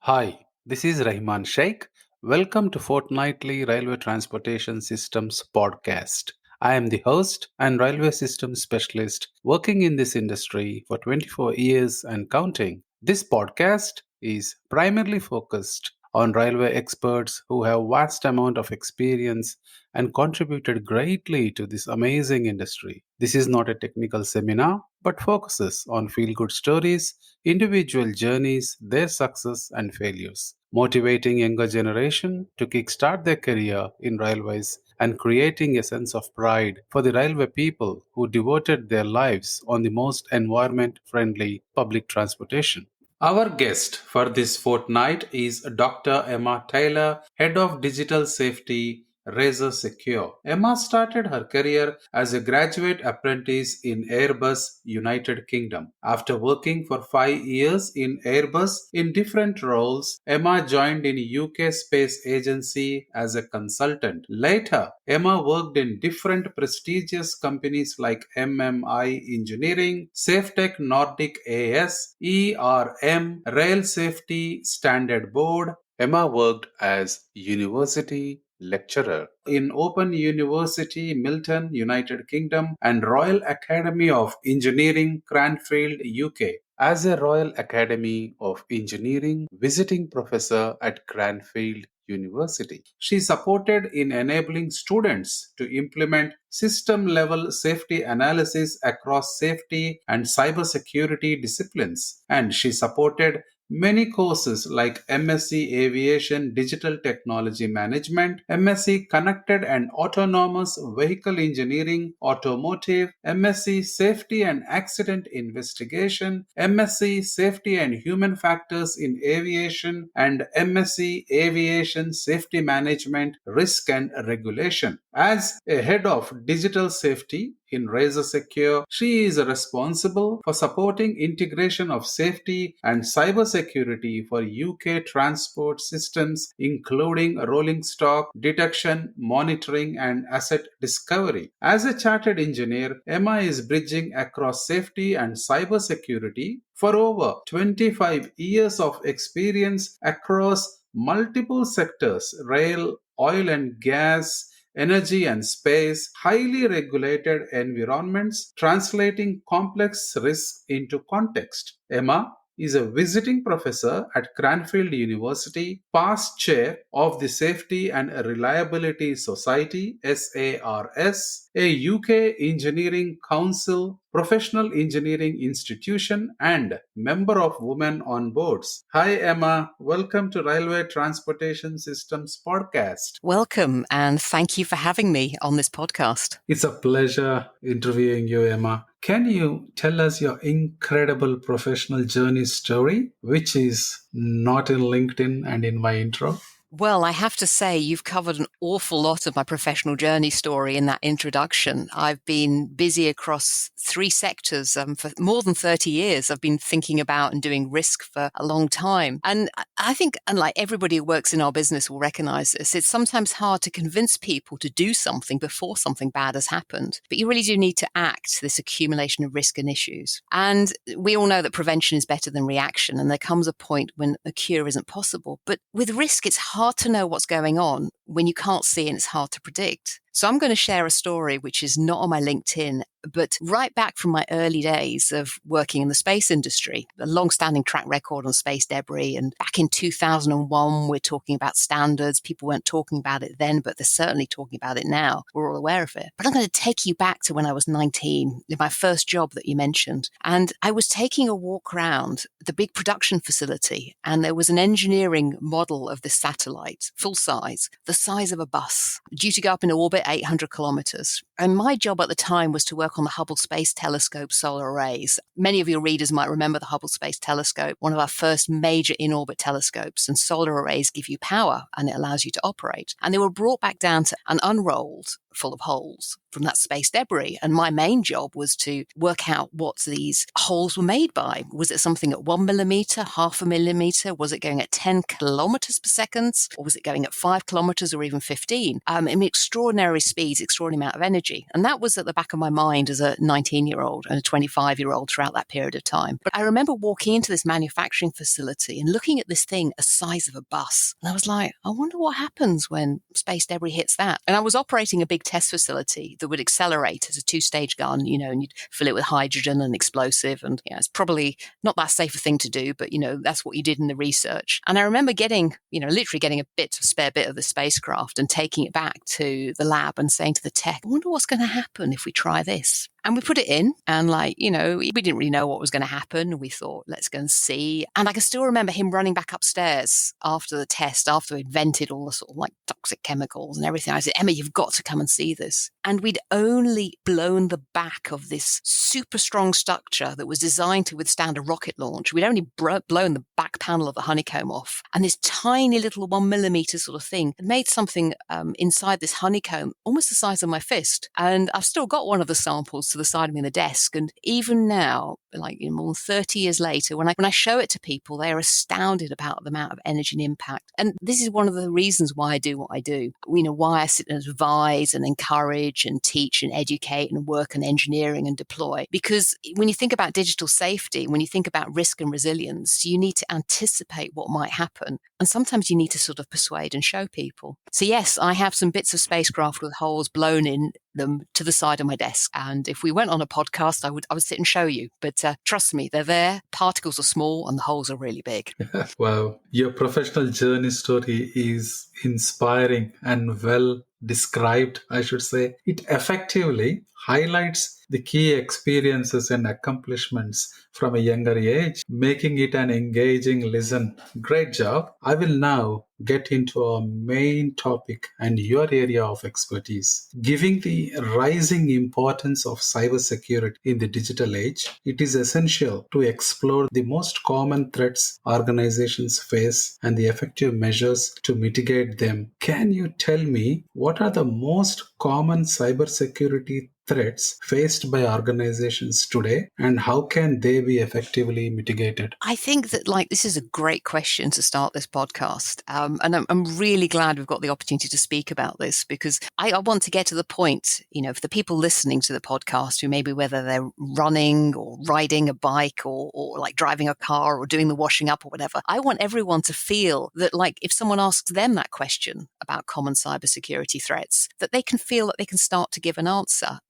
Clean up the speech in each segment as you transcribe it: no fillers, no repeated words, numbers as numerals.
Hi, this is Rahman Sheikh. Welcome to Fortnightly Railway Transportation Systems podcast. I am the host and railway systems specialist working in this industry for 24 years and counting. This podcast is primarily focused on railway experts who have vast amount of experience and contributed greatly to this amazing industry. This is not a technical seminar but focuses on feel good stories, individual journeys, their success and failures, motivating younger generation to kickstart their career in railways and creating a sense of pride for the railway people who devoted their lives on the most environment friendly public transportation. Our guest for this fortnight is Dr. Emma Taylor, Head of Digital Safety, Razor Secure. Emma started her career as a graduate apprentice in Airbus, United Kingdom. After working for 5 years in Airbus in different roles, Emma joined in UK Space Agency as a consultant. Later, Emma worked in different prestigious companies like MMI Engineering, SafeTech Nordic AS, ERM, Rail Safety Standard Board. Emma worked as university lecturer in Open University, Milton, United Kingdom, and Royal Academy of Engineering, Cranfield, UK. As a Royal Academy of Engineering visiting professor at Cranfield University, she supported in enabling students to implement system level safety analysis across safety and cybersecurity disciplines, and she supported many courses like MSc Aviation Digital Technology Management, MSc Connected and Autonomous Vehicle Engineering, Automotive, MSc Safety and Accident Investigation, MSc Safety and Human Factors in Aviation, and MSc Aviation Safety Management, Risk and Regulation. As a head of digital safety in Razor Secure, she is responsible for supporting integration of safety and cybersecurity for UK transport systems, including rolling stock, detection, monitoring, and asset discovery. As a chartered engineer, Emma is bridging across safety and cybersecurity for over 25 years of experience across multiple sectors: rail, oil and gas, energy and space, highly regulated environments, translating complex risks into context. Emma is a visiting professor at Cranfield University, past chair of the Safety and Reliability Society, SARS, a UK Engineering Council professional engineering institution, and member of Women on Boards. Hi, Emma. Welcome to Railway Transportation Systems Podcast. Welcome, and thank you for having me on this podcast. It's a pleasure interviewing you, Emma. Can you tell us your incredible professional journey story, which is not in LinkedIn and in my intro? Well, I have to say, you've covered an awful lot of my professional journey story in that introduction. I've been busy across three sectors for more than 30 years. I've been thinking about and doing risk for a long time. And I think, unlike everybody who works in our business will recognize this, it's sometimes hard to convince people to do something before something bad has happened. But you really do need to act, this accumulation of risk and issues. And we all know that prevention is better than reaction. And there comes a point when a cure isn't possible. But with risk, it's hard to know what's going on when you can't see and it's hard to predict. So I'm going to share a story which is not on my LinkedIn, but right back from my early days of working in the space industry, a long-standing track record on space debris. And back in 2001, we're talking about standards. People weren't talking about it then, but they're certainly talking about it now. We're all aware of it. But I'm going to take you back to when I was 19, my first job that you mentioned. And I was taking a walk around the big production facility, and there was an engineering model of this satellite, full size, the size of a bus, due to go up in orbit 800 kilometers. And my job at the time was to work on the Hubble Space Telescope solar arrays. Many of your readers might remember the Hubble Space Telescope, one of our first major in-orbit telescopes. And solar arrays give you power and it allows you to operate. And they were brought back down to and unrolled full of holes from that space debris. And my main job was to work out what these holes were made by. Was it something at 1 millimeter, half a millimeter? Was it going at 10 kilometers per second? Or was it going at 5 kilometers or even 15? Extraordinary speeds, extraordinary amount of energy. And that was at the back of my mind as a 19-year-old and a 25-year-old throughout that period of time. But I remember walking into this manufacturing facility and looking at this thing the size of a bus. And I was like, I wonder what happens when space debris hits that. And I was operating a big test facility that would accelerate as a 2-stage gun, and you'd fill it with hydrogen and explosive. And it's probably not that safe a thing to do, but, that's what you did in the research. And I remember literally getting a spare bit of the spacecraft and taking it back to the lab and saying to the tech, I wonder what's going to happen if we try this. And we put it in and we didn't really know what was going to happen. We thought, let's go and see. And I can still remember him running back upstairs after the test, after we'd vented all the sort of toxic chemicals and everything. I said, Emma, you've got to come and see this. And we'd only blown the back of this super strong structure that was designed to withstand a rocket launch. We'd only blown the back panel of the honeycomb off. And this tiny little 1 millimeter sort of thing had made something inside this honeycomb almost the size of my fist. And I've still got one of the samples to the side of me in the desk. And even now, more than 30 years later, when I show it to people, they are astounded about the amount of energy and impact. And this is one of the reasons why I do what I do. Why I sit and advise and encourage and teach and educate and work in engineering and deploy. Because when you think about digital safety, when you think about risk and resilience, you need to anticipate what might happen. And sometimes you need to sort of persuade and show people. So yes, I have some bits of spacecraft with holes blown in them to the side of my desk. And if we went on a podcast, I would sit and show you. But trust me, they're there. Particles are small and the holes are really big. Wow. Your professional journey story is inspiring and well described, I should say. It effectively highlights the key experiences and accomplishments from a younger age, making it an engaging listen. Great job. I will now get into our main topic and your area of expertise. Giving the rising importance of cybersecurity in the digital age, it is essential to explore the most common threats organizations face and the effective measures to mitigate them. Can you tell me what are the most common cybersecurity threats faced by organizations today and how can they be effectively mitigated? I think that this is a great question to start this podcast. And I'm really glad we've got the opportunity to speak about this because I want to get to the point, for the people listening to the podcast who maybe whether they're running or riding a bike or driving a car or doing the washing up or whatever, I want everyone to feel that if someone asks them that question about common cybersecurity threats, that they can feel that they can start to give an answer.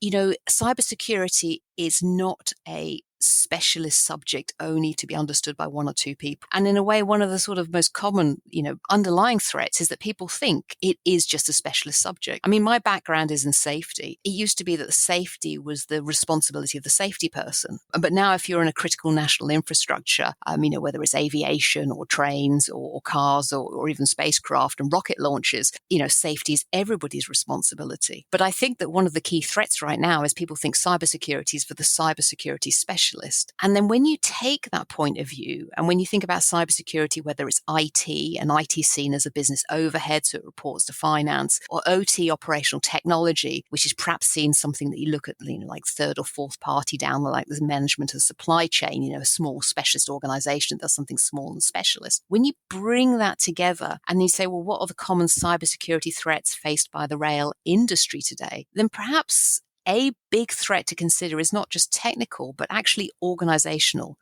Cybersecurity is not a specialist subject only to be understood by one or two people. And in a way, one of the sort of most common, underlying threats is that people think it is just a specialist subject. I mean, my background is in safety. It used to be that safety was the responsibility of the safety person. But now if you're in a critical national infrastructure, whether it's aviation or trains or cars or even spacecraft and rocket launches, safety is everybody's responsibility. But I think that one of the key threats right now is people think cybersecurity is for the cybersecurity specialist. And then when you take that point of view, and when you think about cybersecurity, whether it's IT and IT seen as a business overhead, so it reports to finance, or OT, operational technology, which is perhaps seen something that you look at, third or fourth party down, the management of the supply chain, a small specialist organization that does something small and specialist. When you bring that together and you say, well, what are the common cybersecurity threats faced by the rail industry today? Then perhaps a big threat to consider is not just technical, but actually organizational.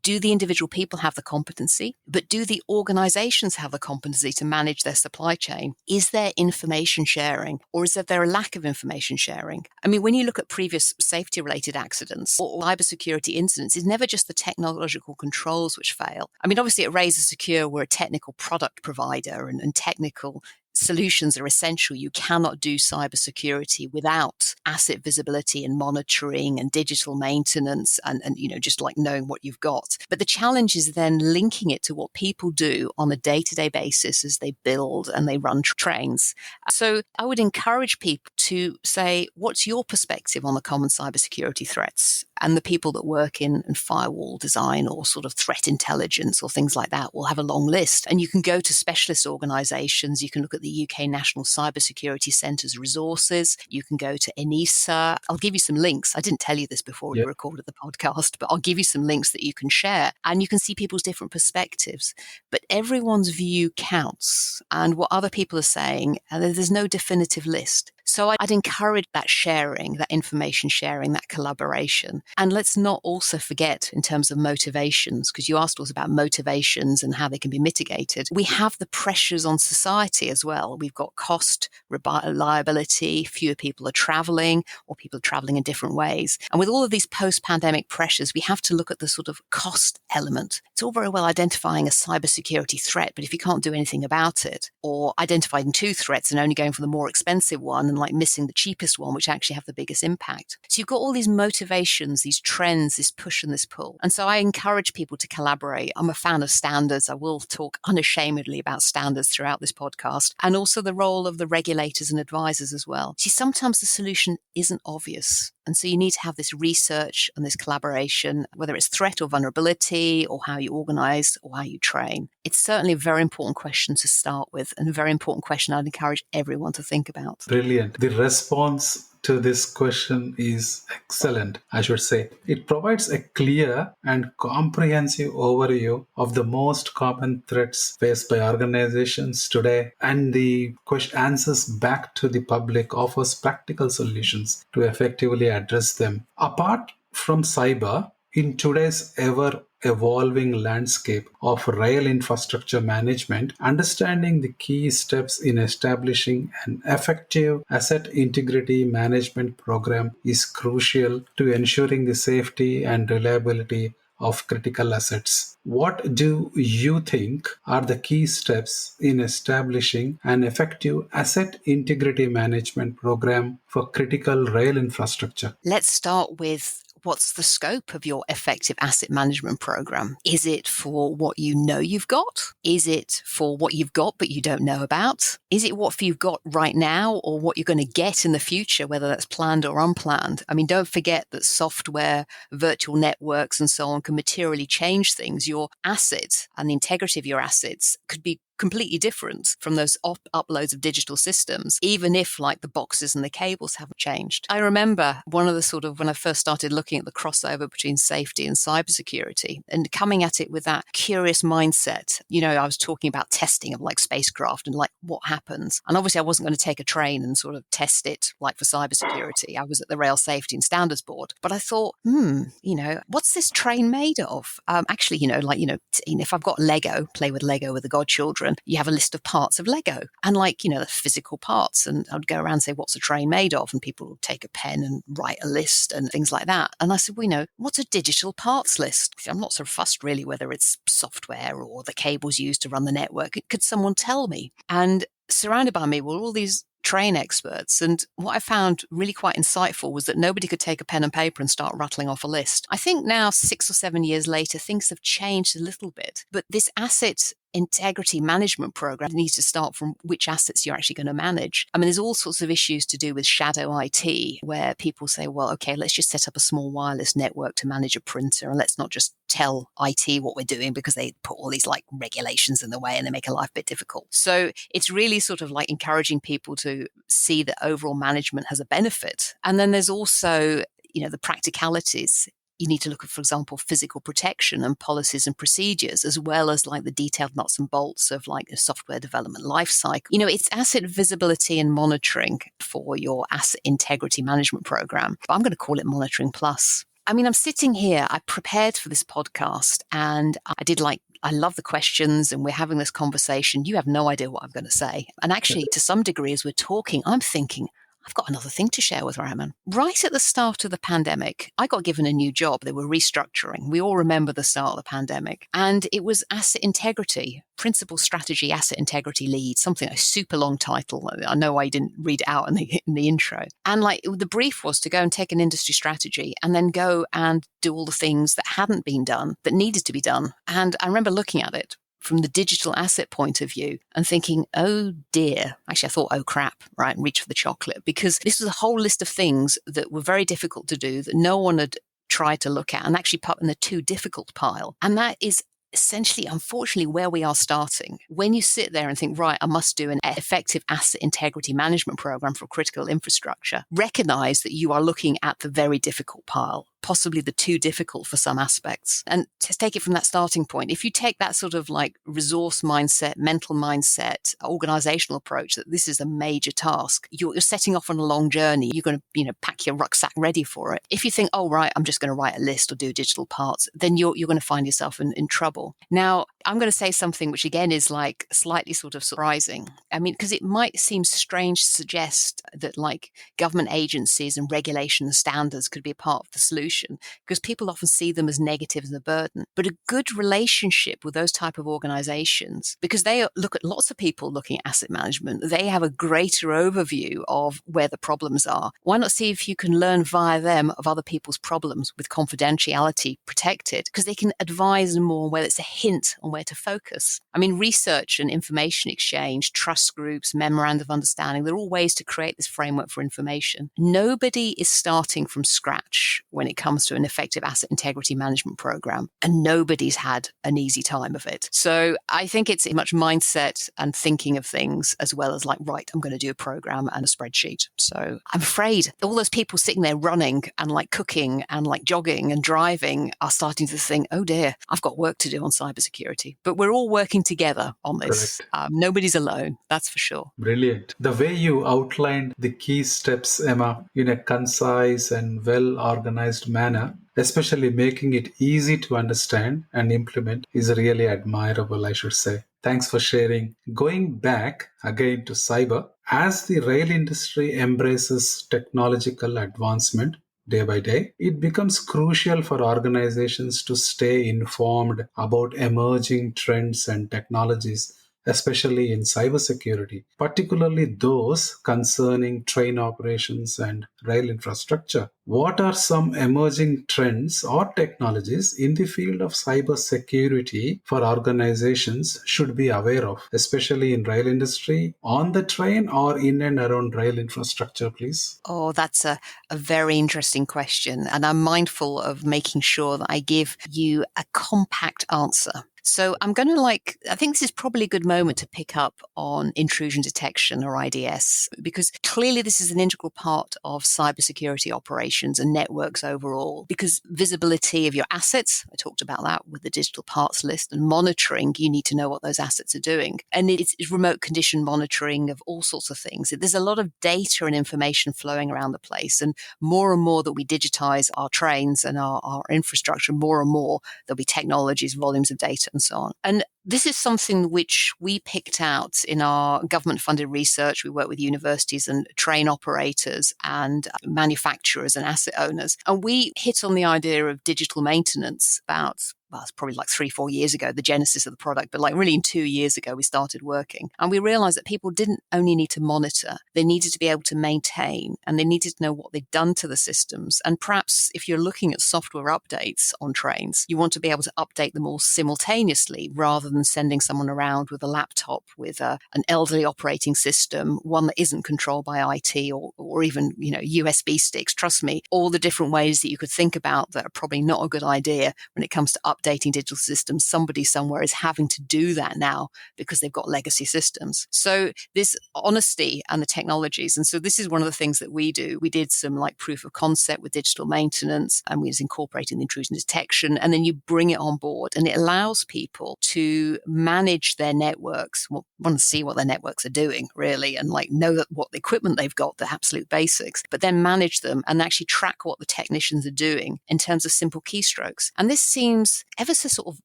Do the individual people have the competency? But do the organizations have the competency to manage their supply chain? Is there information sharing or is there a lack of information sharing? I mean, when you look at previous safety-related accidents or cybersecurity incidents, it's never just the technological controls which fail. I mean, obviously at Razor Secure, we're a technical product provider and technical solutions are essential. You cannot do cybersecurity without asset visibility and monitoring and digital maintenance and just knowing what you've got. But the challenge is then linking it to what people do on a day-to-day basis as they build and they run trains. So I would encourage people to say, what's your perspective on the common cybersecurity threats? And the people that work in firewall design or sort of threat intelligence or things like that will have a long list. And you can go to specialist organizations. You can look at the UK National Cybersecurity Centre's resources. You can go to ENISA. I'll give you some links. I didn't tell you this before we recorded the podcast, but I'll give you some links that you can share. And you can see people's different perspectives. But everyone's view counts. And what other people are saying, and there's no definitive list. So I'd encourage that sharing, that information sharing, that collaboration. And let's not also forget in terms of motivations, because you asked us about motivations and how they can be mitigated. We have the pressures on society as well. We've got cost, reliability, fewer people are traveling, or people are traveling in different ways. And with all of these post-pandemic pressures, we have to look at the sort of cost element. It's all very well identifying a cybersecurity threat, but if you can't do anything about it, or identifying two threats and only going for the more expensive one and like missing the cheapest one, which actually have the biggest impact. So you've got all these motivations, these trends, this push and this pull. And so I encourage people to collaborate. I'm a fan of standards. I will talk unashamedly about standards throughout this podcast, and also the role of the regulators and advisors as well. See, sometimes the solution isn't obvious. And so you need to have this research and this collaboration, whether it's threat or vulnerability or how you organize or how you train. It's certainly a very important question to start with, and a very important question I'd encourage everyone to think about. Brilliant. The response to this question is excellent, I should say. It provides a clear and comprehensive overview of the most common threats faced by organizations today, and the answers back to the public offers practical solutions to effectively address them. Apart from cyber, in today's ever-evolving landscape of rail infrastructure management, understanding the key steps in establishing an effective asset integrity management program is crucial to ensuring the safety and reliability of critical assets. What do you think are the key steps in establishing an effective asset integrity management program for critical rail infrastructure? Let's start with, what's the scope of your effective asset management program? Is it for what you know you've got? Is it for what you've got but you don't know about? Is it what you've got right now or what you're going to get in the future, whether that's planned or unplanned? I mean, don't forget that software, virtual networks and so on can materially change things. Your assets and the integrity of your assets could be completely different from those uploads of digital systems, even if like the boxes and the cables haven't changed. I remember one of the sort of, when I first started looking at the crossover between safety and cybersecurity and coming at it with that curious mindset, you know, I was talking about testing of like spacecraft and like what happens. And obviously I wasn't going to take a train and sort of test it like for cybersecurity. I was at the Rail Safety and Standards Board, but I thought, you know, what's this train made of? Actually, if I've got Lego, play with Lego with the godchildren, you have a list of parts of Lego and like, you know, the physical parts. And I'd go around and say, what's a train made of? And people would take a pen and write a list and things like that. And I said, well, you know, what's a digital parts list? I'm not so fussed really whether it's software or the cables used to run the network. Could someone tell me? And surrounded by me were all these train experts. And what I found really quite insightful was that nobody could take a pen and paper and start rattling off a list. I think now, 6 or 7 years later, things have changed a little bit. But this asset integrity management program needs to start from which assets you're actually going to manage. I mean, there's all sorts of issues to do with shadow IT, where people say, well, okay, let's just set up a small wireless network to manage a printer, and let's not just tell IT what we're doing because they put all these like regulations in the way and they make a life a bit difficult. So it's really sort of like encouraging people to see that overall management has a benefit. And then there's also, you know, the practicalities. You need to look at, for example, physical protection and policies and procedures, as well as like the detailed nuts and bolts of like a software development lifecycle. You know, it's asset visibility and monitoring for your asset integrity management program. But I'm going to call it Monitoring Plus. I mean, I'm sitting here, I prepared for this podcast and I love the questions and we're having this conversation. You have no idea what I'm going to say. And actually, to some degree, as we're talking, I'm thinking, I've got another thing to share with Rahman. Right at the start of the pandemic, I got given a new job. They were restructuring. We all remember the start of the pandemic. And it was asset integrity, principal strategy asset integrity lead, something, a super long title. I know I didn't read it out in the intro. And like the brief was to go and take an industry strategy and then go and do all the things that hadn't been done, that needed to be done. And I remember looking at it from the digital asset point of view and thinking, oh dear, actually I thought, oh crap, right, and reach for the chocolate, because this was a whole list of things that were very difficult to do that no one had tried to look at and actually put in the too difficult pile. And that is essentially, unfortunately, where we are starting. When you sit there and think, right, I must do an effective asset integrity management program for critical infrastructure, recognize that you are looking at the very difficult pile, possibly the too difficult for some aspects. And to take it from that starting point, if you take that sort of like resource mindset, mental mindset, organizational approach that this is a major task, you're setting off on a long journey. You're going to, pack your rucksack ready for it. If you think, oh, right, I'm just going to write a list or do digital parts, then you're going to find yourself in trouble. Now, I'm going to say something which again is like slightly sort of surprising. I mean, because it might seem strange to suggest that like government agencies and regulation and standards could be a part of the solution, because people often see them as negative and a burden. But a good relationship with those type of organizations, because they look at lots of people looking at asset management, they have a greater overview of where the problems are. Why not see if you can learn via them of other people's problems with confidentiality protected, because they can advise them more whether it's a hint on where to focus. I mean, research and information exchange, trust groups, memorandum of understanding, they're all ways to create this framework for information. Nobody is starting from scratch when it comes to an effective asset integrity management program, and nobody's had an easy time of it. So I think it's much mindset and thinking of things as well as like, right, I'm going to do a program and a spreadsheet. So I'm afraid all those people sitting there running and like cooking and like jogging and driving are starting to think, oh dear, I've got work to do on cybersecurity. But we're all working together on this. Nobody's alone, that's for sure. Brilliant. The way you outlined the key steps, Emma, in a concise and well organized manner, especially making it easy to understand and implement, is really admirable, I should say. Thanks for sharing. Going back again to cyber, as the rail industry embraces technological advancement, day by day, it becomes crucial for organizations to stay informed about emerging trends and technologies, especially in cybersecurity, particularly those concerning train operations and rail infrastructure. What are some emerging trends or technologies in the field of cybersecurity for organizations should be aware of, especially in rail industry, on the train or in and around rail infrastructure, please? Oh, that's a very interesting question. And I'm mindful of making sure that I give you a compact answer. So I'm going to I think this is probably a good moment to pick up on intrusion detection or IDS, because clearly this is an integral part of cybersecurity operations and networks overall, because visibility of your assets, I talked about that with the digital parts list, and monitoring, you need to know what those assets are doing. And it's remote condition monitoring of all sorts of things. There's a lot of data and information flowing around the place, and more that we digitize our trains and our infrastructure, more and more there'll be technologies, volumes of data, and so on. And this is something which we picked out in our government-funded research. We work with universities and train operators and manufacturers and asset owners. And we hit on the idea of digital maintenance about, well, it's probably like 3-4 years ago, the genesis of the product, but like really in 2 years ago, we started working. And we realized that people didn't only need to monitor, they needed to be able to maintain, and they needed to know what they'd done to the systems. And perhaps if you're looking at software updates on trains, you want to be able to update them all simultaneously rather than sending someone around with a laptop with an elderly operating system, one that isn't controlled by IT or even, USB sticks. Trust me, all the different ways that you could think about that are probably not a good idea when it comes to updating digital systems. Somebody somewhere is having to do that now because they've got legacy systems. So this honesty and the technologies. And so this is one of the things that we do. We did some like proof of concept with digital maintenance, and we was incorporating the intrusion detection, and then you bring it on board, and it allows people to manage their networks, want to see what their networks are doing really, and like know that what the equipment they've got, the absolute basics, but then manage them and actually track what the technicians are doing in terms of simple keystrokes. And this seems ever so sort of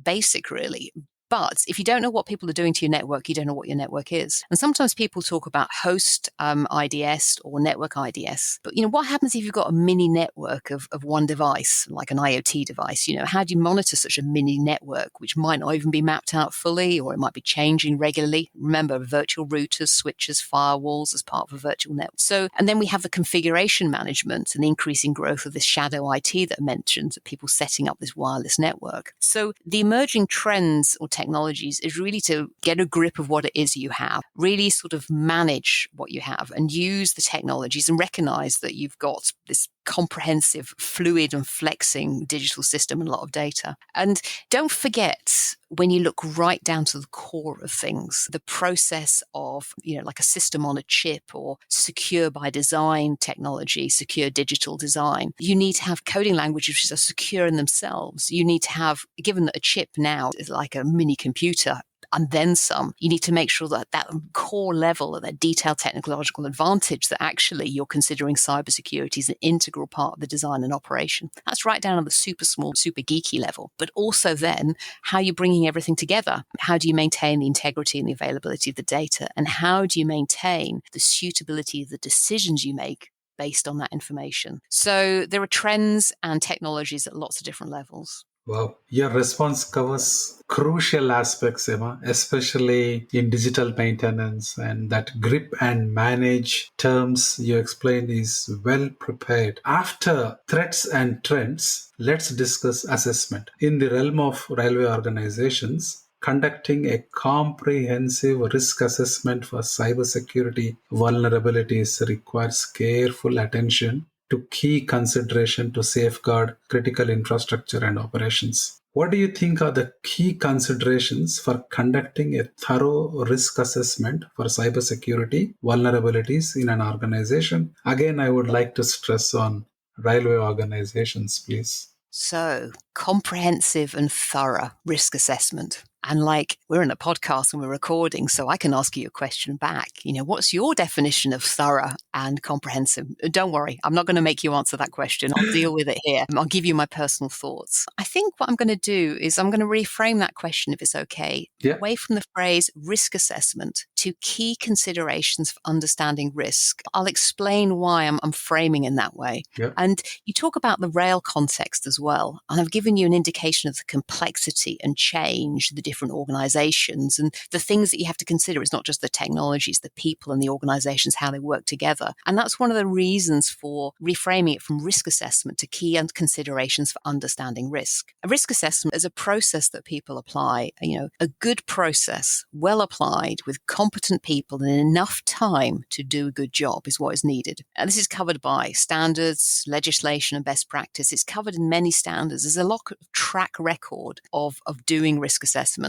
basic really. But if you don't know what people are doing to your network, you don't know what your network is. And sometimes people talk about host IDS or network IDS. But, what happens if you've got a mini network of one device, like an IoT device? How do you monitor such a mini network, which might not even be mapped out fully, or it might be changing regularly? Remember, virtual routers, switches, firewalls as part of a virtual network. So, and then we have the configuration management and the increasing growth of this shadow IT that I mentioned, people setting up this wireless network. So the emerging trends or technologies is really to get a grip of what it is you have, really sort of manage what you have and use the technologies and recognize that you've got this comprehensive, fluid and flexing digital system and a lot of data. And don't forget, when you look right down to the core of things, the process of, like a system on a chip or secure by design technology, secure digital design, you need to have coding languages which are secure in themselves. You need to have, given that a chip now is like a mini computer, and then some, you need to make sure that that core level, that detailed technological advantage, that actually you're considering cybersecurity as an integral part of the design and operation. That's right down on the super small, super geeky level. But also then how you're bringing everything together. How do you maintain the integrity and the availability of the data? And how do you maintain the suitability of the decisions you make based on that information? So there are trends and technologies at lots of different levels. Wow. Your response covers crucial aspects, Emma, especially in digital maintenance, and that grip and manage terms you explained is well prepared. After threats and trends, let's discuss assessment. In the realm of railway organizations, conducting a comprehensive risk assessment for cybersecurity vulnerabilities requires careful attention to key consideration to safeguard critical infrastructure and operations. What do you think are the key considerations for conducting a thorough risk assessment for cybersecurity vulnerabilities in an organization? Again, I would like to stress on railway organizations, please. So, comprehensive and thorough risk assessment. And we're in a podcast and we're recording, so I can ask you a question back. What's your definition of thorough and comprehensive? Don't worry, I'm not going to make you answer that question. I'll deal with it here. I'll give you my personal thoughts. I think what I'm going to do is I'm going to reframe that question, if it's okay, away from the phrase risk assessment to key considerations for understanding risk. I'll explain why I'm framing in that way. And you talk about the rail context as well. And I've given you an indication of the complexity and change, the different organizations and the things that you have to consider. It's not just the technologies, the people and the organizations, how they work together. And that's one of the reasons for reframing it from risk assessment to key considerations for understanding risk. A risk assessment is a process that people apply, a good process, well applied with competent people and enough time to do a good job is what is needed. And this is covered by standards, legislation and best practice. It's covered in many standards. There's a lot of track record of doing risk assessments.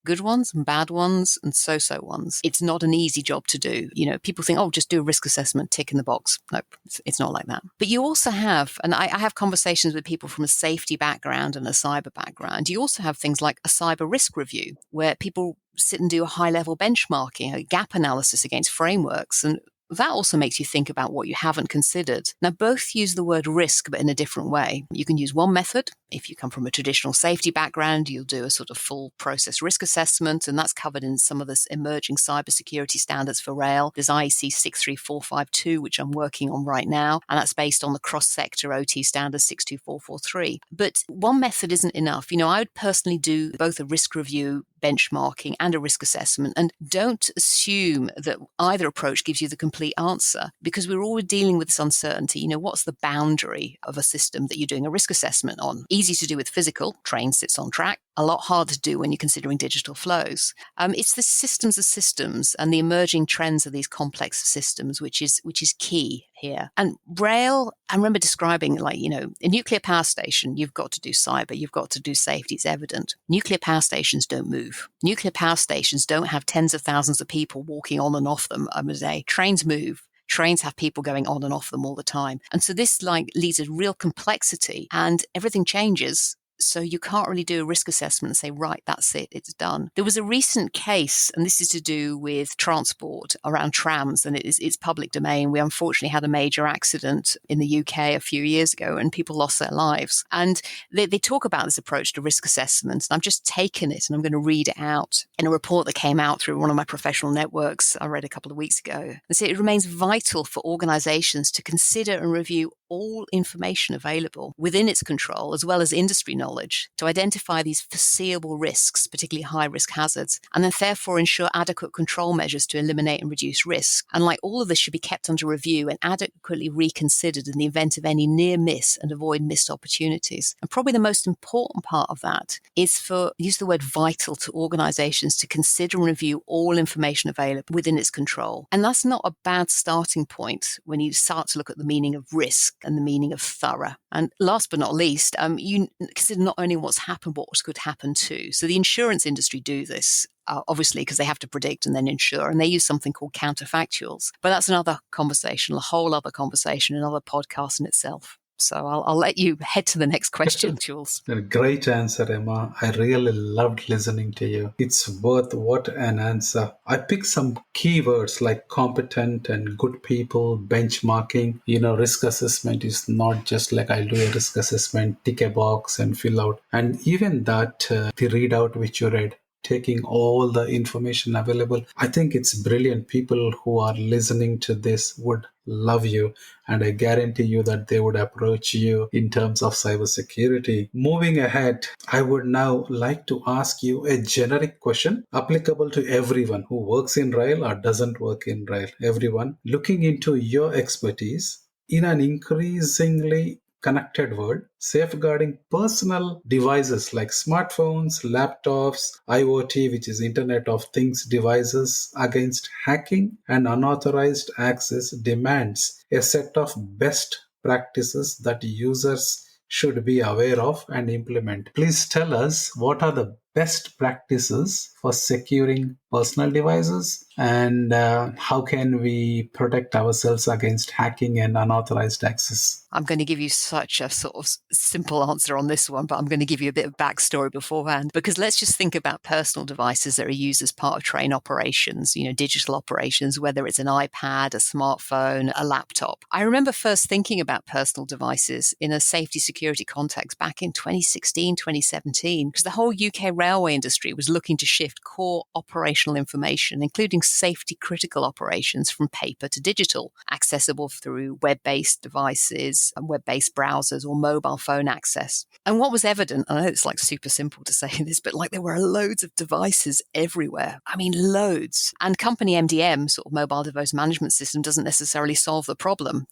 Good ones and bad ones and so-so ones. It's not an easy job to do. People think, just do a risk assessment, tick in the box. Nope, it's not like that. But you also have, and I have conversations with people from a safety background and a cyber background. You also have things like a cyber risk review where people sit and do a high-level benchmarking, a gap analysis against frameworks, and that also makes you think about what you haven't considered. Now, both use the word risk, but in a different way. You can use one method. If you come from a traditional safety background, you'll do a sort of full process risk assessment, and that's covered in some of the emerging cybersecurity standards for rail. There's IEC 63452, which I'm working on right now, and that's based on the cross-sector OT standard 62443. But one method isn't enough. I would personally do both a risk review, benchmarking, and a risk assessment. And don't assume that either approach gives you the complete answer, because we're always dealing with this uncertainty. What's the boundary of a system that you're doing a risk assessment on? Easy to do with physical, train sits on track. A lot harder to do when you're considering digital flows. It's the systems of systems and the emerging trends of these complex systems, which is key here. And rail, I remember describing a nuclear power station, you've got to do cyber, you've got to do safety, it's evident. Nuclear power stations don't move. Nuclear power stations don't have tens of thousands of people walking on and off them a day. Trains move. Trains have people going on and off them all the time. And so this leads to real complexity and everything changes. So you can't really do a risk assessment and say, right, that's it, it's done. There was a recent case, and this is to do with transport around trams, and it's public domain. We unfortunately had a major accident in the UK a few years ago, and people lost their lives. And they talk about this approach to risk assessment. And I've just taken it, and I'm going to read it out in a report that came out through one of my professional networks I read a couple of weeks ago. They say it remains vital for organizations to consider and review all information available within its control, as well as industry knowledge, to identify these foreseeable risks, particularly high-risk hazards, and then therefore ensure adequate control measures to eliminate and reduce risk. And like all of this should be kept under review and adequately reconsidered in the event of any near miss and avoid missed opportunities. And probably the most important part of that is for, use the word vital, to organizations to consider and review all information available within its control. And that's not a bad starting point when you start to look at the meaning of risk and the meaning of thorough. And last but not least, you consider not only what's happened, but what could happen too. So the insurance industry do this, obviously, because they have to predict and then insure, and they use something called counterfactuals. But that's another conversation, a whole other conversation, another podcast in itself. So I'll let you head to the next question, Jules. Great answer, Emma. I really loved listening to you. It's worth what an answer. I picked some keywords like competent and good people, benchmarking. Risk assessment is not just like I'll do a risk assessment, tick a box and fill out. And even that, the readout which you read, taking all the information available. I think it's brilliant. People who are listening to this would love you, and I guarantee you that they would approach you in terms of cybersecurity. Moving ahead, I would now like to ask you a generic question applicable to everyone who works in rail or doesn't work in rail. Everyone, looking into your expertise in an increasingly connected world, safeguarding personal devices like smartphones, laptops, IoT, which is Internet of Things devices, against hacking and unauthorized access demands a set of best practices that users should be aware of and implement. Please tell us, what are the best practices for securing personal devices, and how can we protect ourselves against hacking and unauthorized access? I'm going to give you such a sort of simple answer on this one, but I'm going to give you a bit of backstory beforehand, because let's just think about personal devices that are used as part of train operations, digital operations, whether it's an iPad, a smartphone, a laptop. I remember first thinking about personal devices in a safety security context back in 2016, 2017, because the whole UK railway industry was looking to shift core operational information, including safety critical operations, from paper to digital, accessible through web-based devices and web-based browsers or mobile phone access. And what was evident, I know it's like super simple to say this, but like there were loads of devices everywhere. I mean, loads. And company MDM, sort of mobile device management system, doesn't necessarily solve the problem,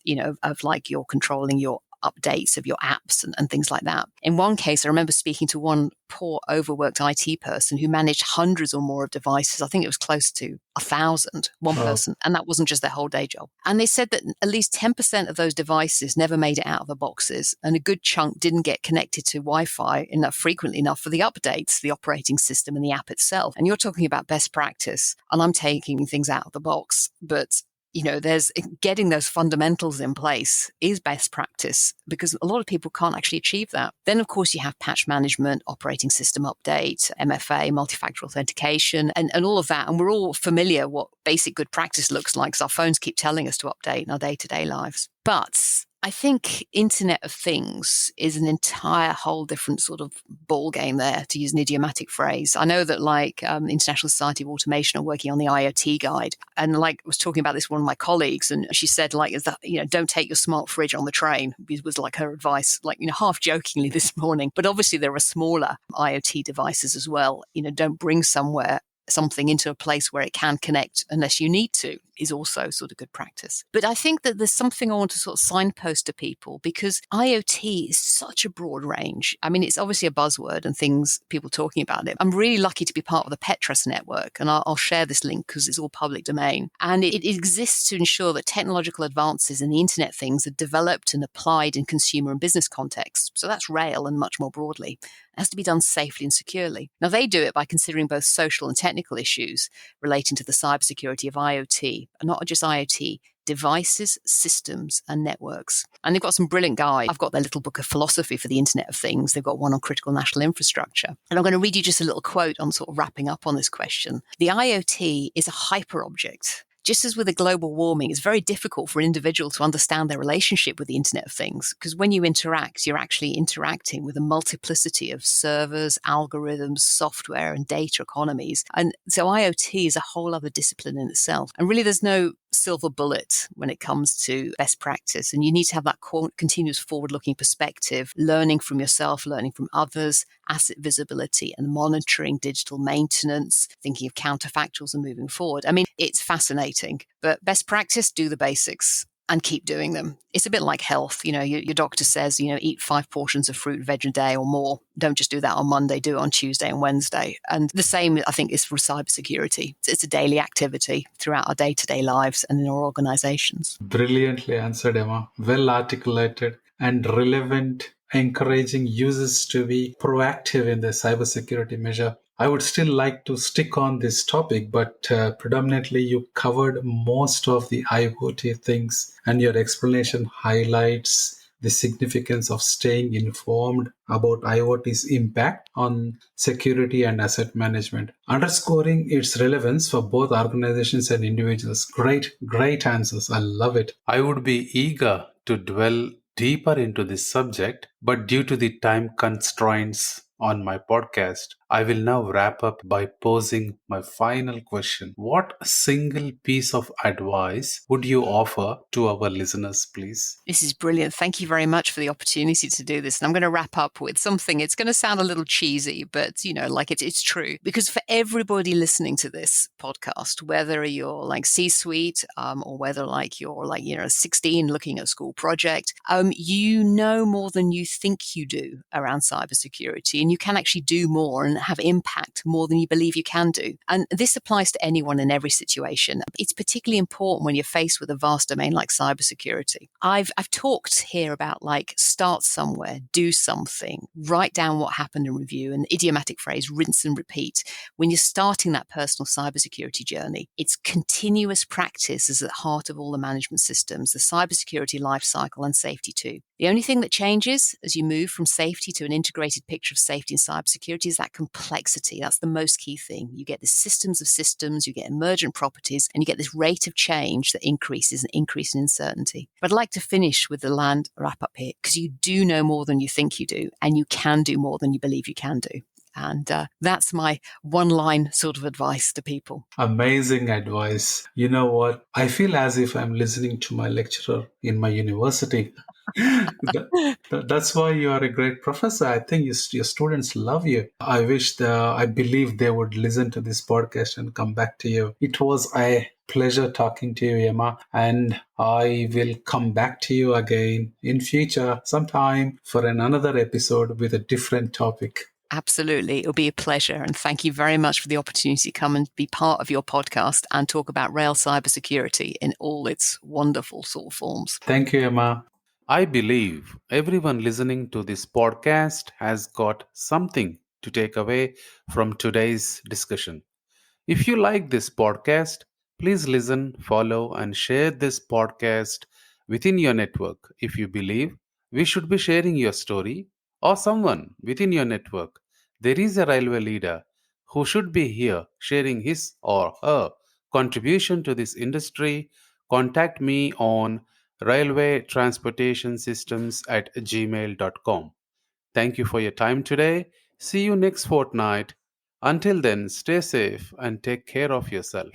of like you're controlling your updates of your apps and things like that. In one case, I remember speaking to one poor overworked IT person who managed hundreds or more of devices. I think it was close to 1,000, one person. And that wasn't just their whole day job. And they said that at least 10% of those devices never made it out of the boxes. And a good chunk didn't get connected to Wi-Fi frequently enough for the updates, the operating system and the app itself. And you're talking about best practice. And I'm taking things out of the box. But there's getting those fundamentals in place is best practice, because a lot of people can't actually achieve that. Then, of course, you have patch management, operating system update, MFA, multi-factor authentication, and all of that. And we're all familiar what basic good practice looks like, because our phones keep telling us to update in our day-to-day lives. But I think Internet of Things is an entire whole different sort of ball game there, to use an idiomatic phrase. I know that International Society of Automation are working on the IoT guide. And I was talking about this with one of my colleagues, and she said, don't take your smart fridge on the train. It was like her advice, half jokingly this morning. But obviously there are smaller IoT devices as well. Don't bring something into a place where it can connect unless you need to, is also sort of good practice. But I think that there's something I want to sort of signpost to people, because IoT is such a broad range. I mean, it's obviously a buzzword and things, people talking about it. I'm really lucky to be part of the Petras network, and I'll share this link because it's all public domain. And it exists to ensure that technological advances in the Internet of Things are developed and applied in consumer and business contexts. So that's rail and much more broadly. It has to be done safely and securely. Now, they do it by considering both social and technical issues relating to the cybersecurity of IoT, and not just IoT, devices, systems, and networks. And they've got some brilliant guides. I've got their little book of philosophy for the Internet of Things. They've got one on critical national infrastructure. And I'm going to read you just a little quote on sort of wrapping up on this question. The IoT is a hyperobject. Just as with a global warming, it's very difficult for an individual to understand their relationship with the Internet of Things, because when you interact, you're actually interacting with a multiplicity of servers, algorithms, software, and data economies. And so IoT is a whole other discipline in itself. And really, there's no silver bullet when it comes to best practice. And you need to have that continuous forward looking perspective, learning from yourself, learning from others, asset visibility and monitoring, digital maintenance, thinking of counterfactuals and moving forward. I mean, it's fascinating, but best practice, do the basics and keep doing them. It's a bit like health. Your doctor says, eat 5 portions of fruit and veg a day or more. Don't just do that on Monday, do it on Tuesday and Wednesday. And the same, I think, is for cybersecurity. It's a daily activity throughout our day-to-day lives and in our organizations. Brilliantly answered, Emma. Well articulated and relevant, encouraging users to be proactive in their cybersecurity measure. I would still like to stick on this topic, but predominantly you covered most of the IoT things, and your explanation highlights the significance of staying informed about IoT's impact on security and asset management, underscoring its relevance for both organizations and individuals. Great answers. I love it. I would be eager to dwell deeper into this subject, but due to the time constraints on my podcast, I will now wrap up by posing my final question. What single piece of advice would you offer to our listeners, please? This is brilliant. Thank you very much for the opportunity to do this. And I'm going to wrap up with something. It's going to sound a little cheesy, but like it's true. Because for everybody listening to this podcast, whether you're like C-suite, or whether like you're like 16 looking at a school project, you know more than you think you do around cybersecurity, and you can actually do more and have impact more than you believe you can do. And this applies to anyone in every situation. It's particularly important when you're faced with a vast domain like cybersecurity. I've talked here about like start somewhere, do something, write down what happened and review, an idiomatic phrase, rinse and repeat. When you're starting that personal cybersecurity journey, it's continuous practice is at the heart of all the management systems, the cybersecurity life cycle and safety too. The only thing that changes as you move from safety to an integrated picture of safety and cybersecurity is that complexity. That's the most key thing. You get the systems of systems, you get emergent properties, and you get this rate of change that increases and increase in uncertainty. But I'd like to finish with the land wrap up here, because you do know more than you think you do, and you can do more than you believe you can do. And that's my one line sort of advice to people. Amazing advice. You know what? I feel as if I'm listening to my lecturer in my university. That's why you are a great professor. I think your students love you. I believe they would listen to this podcast and come back to you. It was a pleasure talking to you, Emma, and I will come back to you again in future sometime for another episode with a different topic. Absolutely. It'll be a pleasure. And thank you very much for the opportunity to come and be part of your podcast and talk about rail cybersecurity in all its wonderful sort of forms. Thank you, Emma. I believe everyone listening to this podcast has got something to take away from today's discussion. If you like this podcast, please listen, follow, and share this podcast within your network. If you believe we should be sharing your story or someone within your network, there is a railway leader who should be here sharing his or her contribution to this industry, contact me on railwaytransportationsystems@gmail.com. Thank you for your time today. See you next fortnight. Until then, stay safe and take care of yourself.